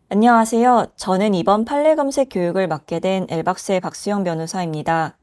안녕하세요. 저는 이번 판례 검색 교육을 맡게 된 엘박스의 박수영 변호사입니다.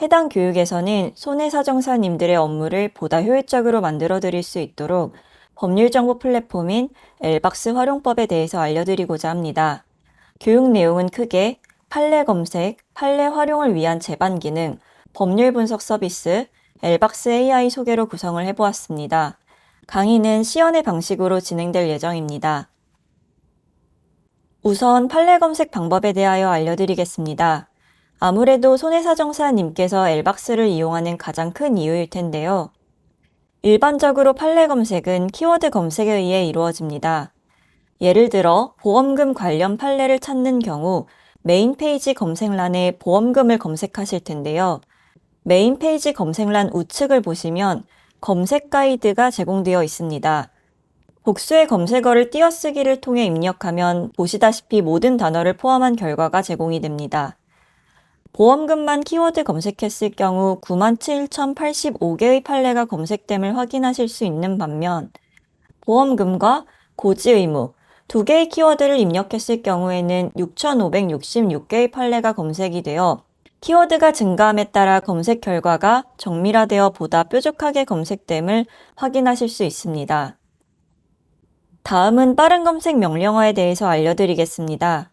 해당 교육에서는 손해사정사님들의 업무를 보다 효율적으로 만들어 드릴 수 있도록 법률 정보 플랫폼인 엘박스 활용법에 대해서 알려드리고자 합니다. 교육 내용은 크게 판례 검색, 판례 활용을 위한 제반 기능, 법률 분석 서비스, 엘박스 AI 소개로 구성을 해보았습니다. 강의는 시연의 방식으로 진행될 예정입니다. 우선 판례 검색 방법에 대하여 알려드리겠습니다. 아무래도 손해사정사님께서 엘박스를 이용하는 가장 큰 이유일 텐데요. 일반적으로 판례 검색은 키워드 검색에 의해 이루어집니다. 예를 들어 보험금 관련 판례를 찾는 경우 메인 페이지 검색란에 보험금을 검색하실 텐데요. 메인 페이지 검색란 우측을 보시면 검색 가이드가 제공되어 있습니다. 복수의 검색어를 띄어쓰기를 통해 입력하면 보시다시피 모든 단어를 포함한 결과가 제공이 됩니다. 보험금만 키워드 검색했을 경우 97,085개의 판례가 검색됨을 확인하실 수 있는 반면 보험금과 고지의무 두 개의 키워드를 입력했을 경우에는 6,566개의 판례가 검색이 되어 키워드가 증가함에 따라 검색 결과가 정밀화되어 보다 뾰족하게 검색됨을 확인하실 수 있습니다. 다음은 빠른 검색 명령어에 대해서 알려드리겠습니다.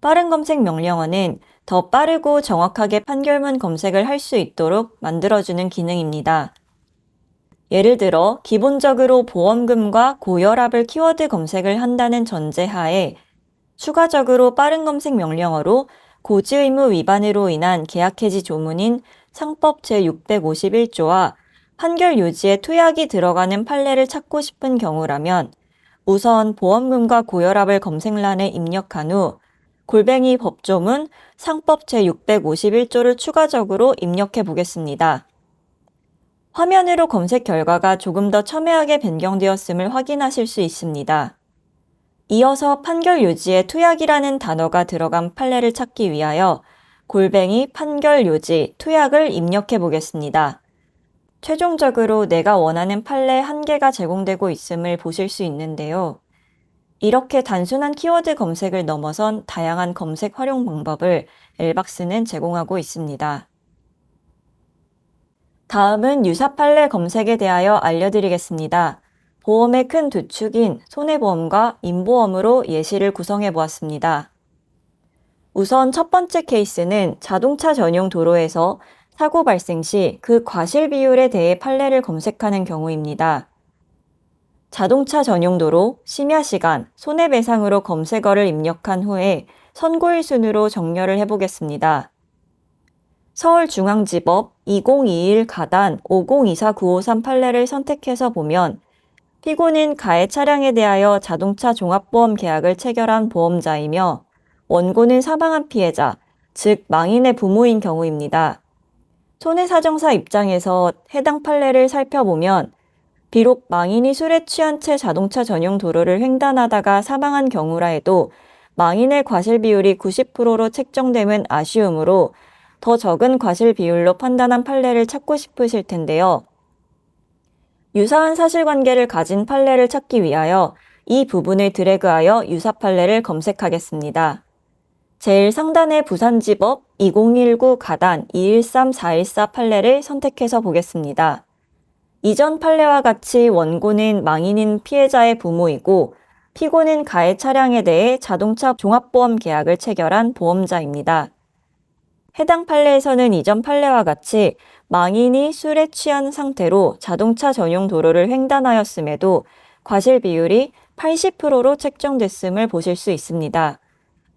빠른 검색 명령어는 더 빠르고 정확하게 판결문 검색을 할 수 있도록 만들어주는 기능입니다. 예를 들어 기본적으로 보험금과 고혈압을 키워드 검색을 한다는 전제하에 추가적으로 빠른 검색 명령어로 고지의무 위반으로 인한 계약해지 조문인 상법 제651조와 판결 요지에 투약이 들어가는 판례를 찾고 싶은 경우라면 우선 보험금과 고혈압을 검색란에 입력한 후 골뱅이 법조문 상법 제651조를 추가적으로 입력해 보겠습니다. 화면으로 검색 결과가 조금 더 첨예하게 변경되었음을 확인하실 수 있습니다. 이어서 판결 요지에 투약이라는 단어가 들어간 판례를 찾기 위하여 골뱅이 판결 요지 투약을 입력해 보겠습니다. 최종적으로 내가 원하는 판례 한 개가 제공되고 있음을 보실 수 있는데요. 이렇게 단순한 키워드 검색을 넘어선 다양한 검색 활용 방법을 엘박스는 제공하고 있습니다. 다음은 유사 판례 검색에 대하여 알려드리겠습니다. 보험의 큰 두 축인 손해보험과 인보험으로 예시를 구성해 보았습니다. 우선 첫 번째 케이스는 자동차 전용 도로에서 사고 발생 시 그 과실 비율에 대해 판례를 검색하는 경우입니다. 자동차 전용 도로, 심야 시간, 손해배상으로 검색어를 입력한 후에 선고일 순으로 정렬을 해보겠습니다. 서울중앙지법 2021 가단 5024953 판례를 선택해서 보면 피고는 가해 차량에 대하여 자동차 종합보험 계약을 체결한 보험자이며 원고는 사망한 피해자, 즉 망인의 부모인 경우입니다. 손해사정사 입장에서 해당 판례를 살펴보면 비록 망인이 술에 취한 채 자동차 전용 도로를 횡단하다가 사망한 경우라 해도 망인의 과실 비율이 90%로 책정됨은 아쉬우므로 더 적은 과실 비율로 판단한 판례를 찾고 싶으실 텐데요. 유사한 사실관계를 가진 판례를 찾기 위하여 이 부분을 드래그하여 유사 판례를 검색하겠습니다. 제일 상단의 부산지법 2019 가단 213414 판례를 선택해서 보겠습니다. 이전 판례와 같이 원고는 망인인 피해자의 부모이고 피고는 가해 차량에 대해 자동차 종합보험 계약을 체결한 보험자입니다. 해당 판례에서는 이전 판례와 같이 망인이 술에 취한 상태로 자동차 전용 도로를 횡단하였음에도 과실 비율이 80%로 책정됐음을 보실 수 있습니다.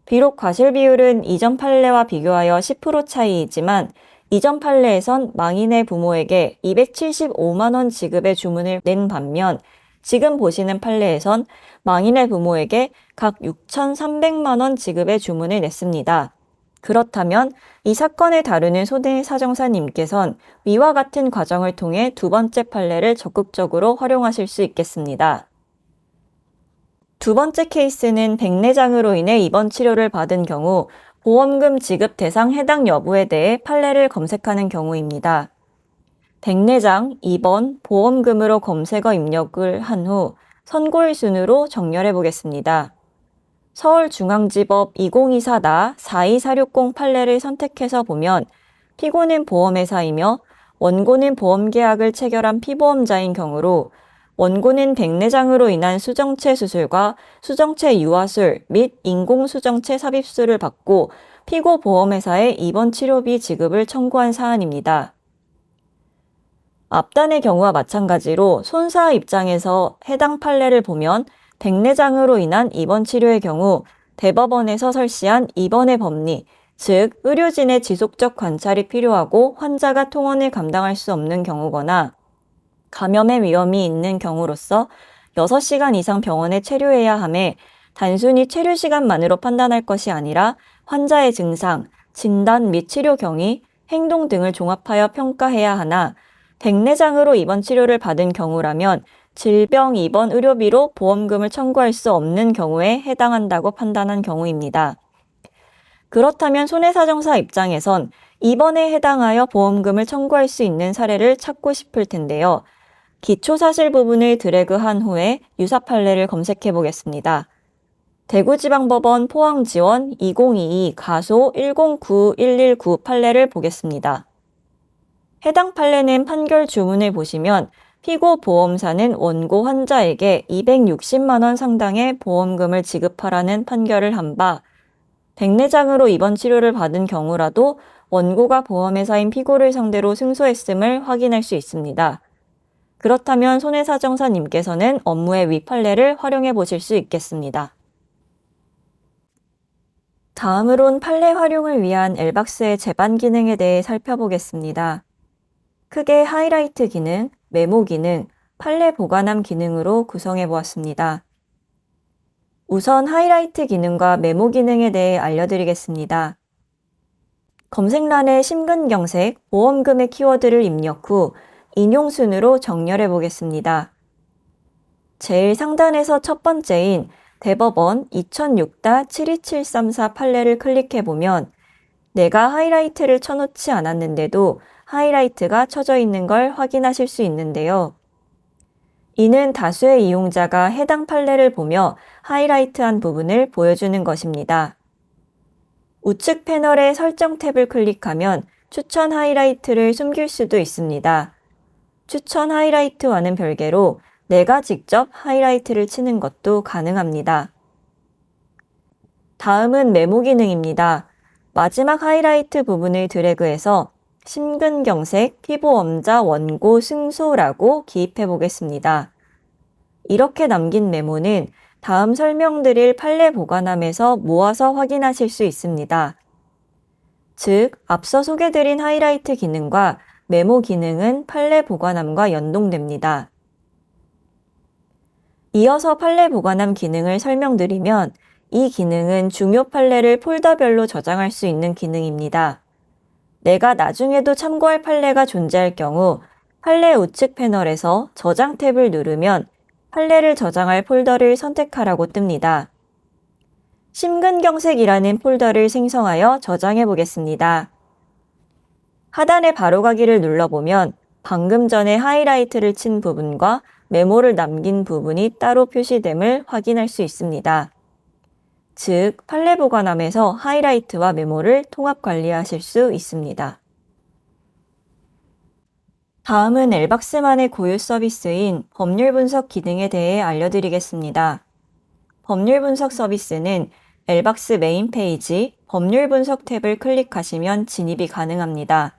비록 과실 비율은 이전 판례와 비교하여 10% 차이이지만 이전 판례에선 망인의 부모에게 275만 원 지급의 주문을 낸 반면 지금 보시는 판례에선 망인의 부모에게 각 6,300만 원 지급의 주문을 냈습니다. 그렇다면 이 사건을 다루는 손해사정사님께선 위와 같은 과정을 통해 두 번째 판례를 적극적으로 활용하실 수 있겠습니다. 두 번째 케이스는 백내장으로 인해 입원 치료를 받은 경우 보험금 지급 대상 해당 여부에 대해 판례를 검색하는 경우입니다. 백내장, 입원, 보험금으로 검색어 입력을 한 후 선고일 순으로 정렬해 보겠습니다. 서울중앙지법 2024-42460 판례를 선택해서 보면 피고는 보험회사이며 원고는 보험계약을 체결한 피보험자인 경우로 원고는 백내장으로 인한 수정체 수술과 수정체 유화술 및 인공수정체 삽입술을 받고 피고 보험회사에 입원 치료비 지급을 청구한 사안입니다. 앞단의 경우와 마찬가지로 손사 입장에서 해당 판례를 보면 백내장으로 인한 입원 치료의 경우 대법원에서 설시한 입원의 법리, 즉 의료진의 지속적 관찰이 필요하고 환자가 통원을 감당할 수 없는 경우거나 감염의 위험이 있는 경우로서 6시간 이상 병원에 체류해야 하며 단순히 체류 시간만으로 판단할 것이 아니라 환자의 증상, 진단 및 치료 경위, 행동 등을 종합하여 평가해야 하나 백내장으로 입원 치료를 받은 경우라면 질병 입원 의료비로 보험금을 청구할 수 없는 경우에 해당한다고 판단한 경우입니다. 그렇다면 손해사정사 입장에선 입원에 해당하여 보험금을 청구할 수 있는 사례를 찾고 싶을 텐데요. 기초사실 부분을 드래그한 후에 유사 판례를 검색해 보겠습니다. 대구지방법원 포항지원 2022 가소 109119 판례를 보겠습니다. 해당 판례는 판결 주문을 보시면 피고 보험사는 원고 환자에게 260만 원 상당의 보험금을 지급하라는 판결을 한 바 백내장으로 입원 치료를 받은 경우라도 원고가 보험회사인 피고를 상대로 승소했음을 확인할 수 있습니다. 그렇다면 손해사정사님께서는 업무의 위 판례를 활용해 보실 수 있겠습니다. 다음으론 판례 활용을 위한 엘박스의 제반 기능에 대해 살펴보겠습니다. 크게 하이라이트 기능, 메모 기능, 판례 보관함 기능으로 구성해 보았습니다. 우선 하이라이트 기능과 메모 기능에 대해 알려드리겠습니다. 검색란에 심근경색, 보험금의 키워드를 입력 후 인용 순으로 정렬해 보겠습니다. 제일 상단에서 첫 번째인 대법원 2006-72734 판례를 클릭해 보면 내가 하이라이트를 쳐놓지 않았는데도 하이라이트가 쳐져 있는 걸 확인하실 수 있는데요. 이는 다수의 이용자가 해당 판례를 보며 하이라이트한 부분을 보여주는 것입니다. 우측 패널의 설정 탭을 클릭하면 추천 하이라이트를 숨길 수도 있습니다. 추천 하이라이트와는 별개로 내가 직접 하이라이트를 치는 것도 가능합니다. 다음은 메모 기능입니다. 마지막 하이라이트 부분을 드래그해서 심근경색, 피보험자 원고 승소라고 기입해 보겠습니다. 이렇게 남긴 메모는 다음 설명드릴 판례 보관함에서 모아서 확인하실 수 있습니다. 즉, 앞서 소개드린 하이라이트 기능과 메모 기능은 판례 보관함과 연동됩니다. 이어서 판례 보관함 기능을 설명드리면 이 기능은 중요 판례를 폴더별로 저장할 수 있는 기능입니다. 내가 나중에도 참고할 판례가 존재할 경우 판례 우측 패널에서 저장 탭을 누르면 판례를 저장할 폴더를 선택하라고 뜹니다. 심근경색이라는 폴더를 생성하여 저장해 보겠습니다. 하단의 바로가기를 눌러보면 방금 전에 하이라이트를 친 부분과 메모를 남긴 부분이 따로 표시됨을 확인할 수 있습니다. 즉, 판례 보관함에서 하이라이트와 메모를 통합 관리하실 수 있습니다. 다음은 엘박스만의 고유 서비스인 법률 분석 기능에 대해 알려드리겠습니다. 법률 분석 서비스는 엘박스 메인 페이지 법률 분석 탭을 클릭하시면 진입이 가능합니다.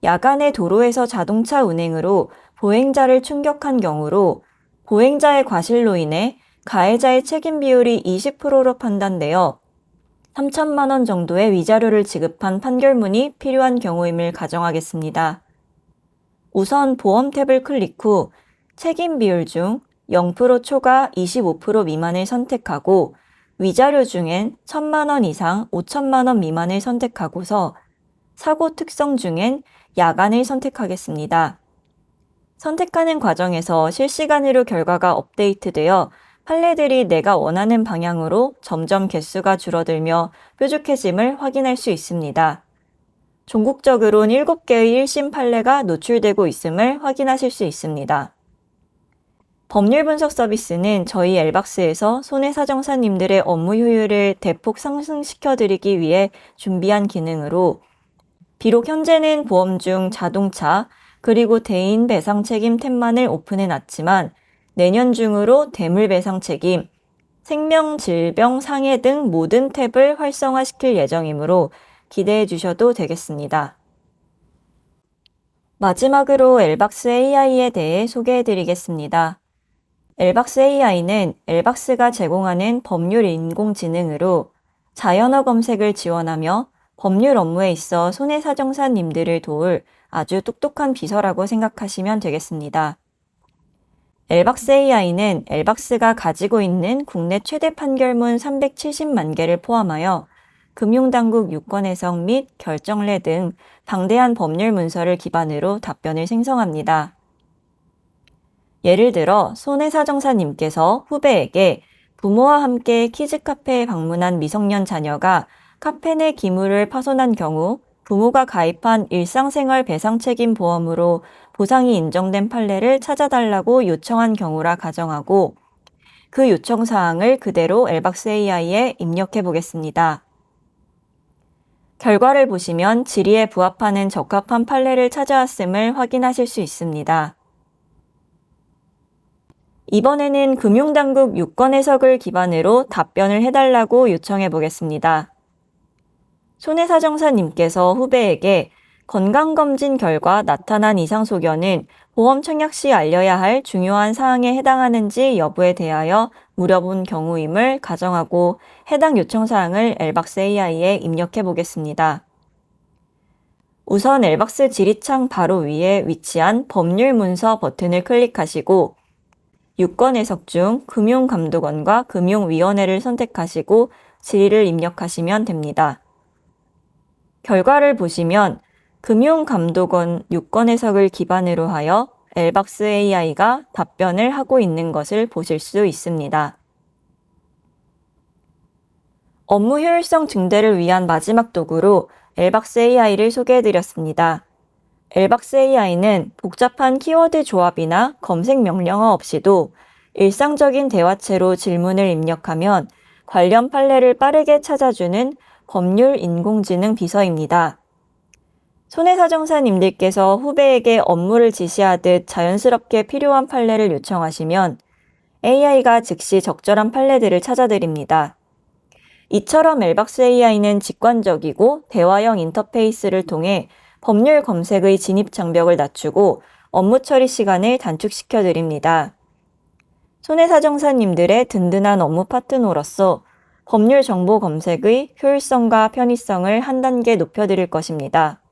야간에 도로에서 자동차 운행으로 보행자를 충격한 경우로 보행자의 과실로 인해 가해자의 책임 비율이 20%로 판단되어 3천만 원 정도의 위자료를 지급한 판결문이 필요한 경우임을 가정하겠습니다. 우선 보험 탭을 클릭 후 책임 비율 중 0% 초과 25% 미만을 선택하고 위자료 중엔 1,000만 원 이상 5천만 원 미만을 선택하고서 사고 특성 중엔 야간을 선택하겠습니다. 선택하는 과정에서 실시간으로 결과가 업데이트되어 판례들이 내가 원하는 방향으로 점점 개수가 줄어들며 뾰족해짐을 확인할 수 있습니다. 종국적으로는 7개의 1심 판례가 노출되고 있음을 확인하실 수 있습니다. 법률 분석 서비스는 저희 엘박스에서 손해사정사님들의 업무 효율을 대폭 상승시켜드리기 위해 준비한 기능으로 비록 현재는 보험 중 자동차 그리고 대인 배상 책임 탭만을 오픈해 놨지만 내년 중으로 대물 배상 책임, 생명, 질병, 상해 등 모든 탭을 활성화시킬 예정이므로 기대해 주셔도 되겠습니다. 마지막으로 엘박스 AI에 대해 소개해 드리겠습니다. 엘박스 AI는 엘박스가 제공하는 법률 인공지능으로 자연어 검색을 지원하며 법률 업무에 있어 손해사정사님들을 도울 아주 똑똑한 비서라고 생각하시면 되겠습니다. 엘박스 AI는 엘박스가 가지고 있는 국내 최대 판결문 370만 개를 포함하여 금융당국 유권 해석 및 결정례 등 방대한 법률 문서를 기반으로 답변을 생성합니다. 예를 들어 손해사정사님께서 후배에게 부모와 함께 키즈카페에 방문한 미성년 자녀가 카페 내 기물을 파손한 경우 부모가 가입한 일상생활 배상책임 보험으로 보상이 인정된 판례를 찾아달라고 요청한 경우라 가정하고 그 요청사항을 그대로 엘박스 AI에 입력해 보겠습니다. 결과를 보시면 질의에 부합하는 적합한 판례를 찾아왔음을 확인하실 수 있습니다. 이번에는 금융당국 유권 해석을 기반으로 답변을 해달라고 요청해 보겠습니다. 손해사정사님께서 후배에게 건강검진 결과 나타난 이상 소견은 보험 청약 시 알려야 할 중요한 사항에 해당하는지 여부에 대하여 물어본 경우임을 가정하고 해당 요청사항을 엘박스 AI에 입력해 보겠습니다. 우선 엘박스 질의창 바로 위에 위치한 법률 문서 버튼을 클릭하시고 유권 해석 중 금융감독원과 금융위원회를 선택하시고 질의를 입력하시면 됩니다. 결과를 보시면 금융감독원 유권 해석을 기반으로 하여 엘박스 AI가 답변을 하고 있는 것을 보실 수 있습니다. 업무 효율성 증대를 위한 마지막 도구로 엘박스 AI를 소개해드렸습니다. 엘박스 AI는 복잡한 키워드 조합이나 검색 명령어 없이도 일상적인 대화체로 질문을 입력하면 관련 판례를 빠르게 찾아주는 법률 인공지능 비서입니다. 손해사정사님들께서 후배에게 업무를 지시하듯 자연스럽게 필요한 판례를 요청하시면 AI가 즉시 적절한 판례들을 찾아드립니다. 이처럼 엘박스 AI는 직관적이고 대화형 인터페이스를 통해 법률 검색의 진입 장벽을 낮추고 업무 처리 시간을 단축시켜 드립니다. 손해사정사님들의 든든한 업무 파트너로서 법률 정보 검색의 효율성과 편의성을 한 단계 높여드릴 것입니다.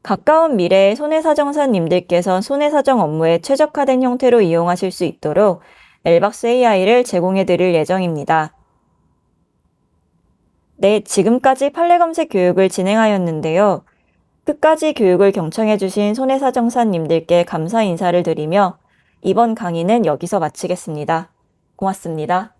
가까운 미래에 손해사정사님들께서 손해사정 업무에 최적화된 형태로 이용하실 수 있도록 엘박스 AI를 제공해드릴 예정입니다. 네, 지금까지 판례 검색 교육을 진행하였는데요. 끝까지 교육을 경청해주신 손해사정사님들께 감사 인사를 드리며 이번 강의는 여기서 마치겠습니다. 고맙습니다.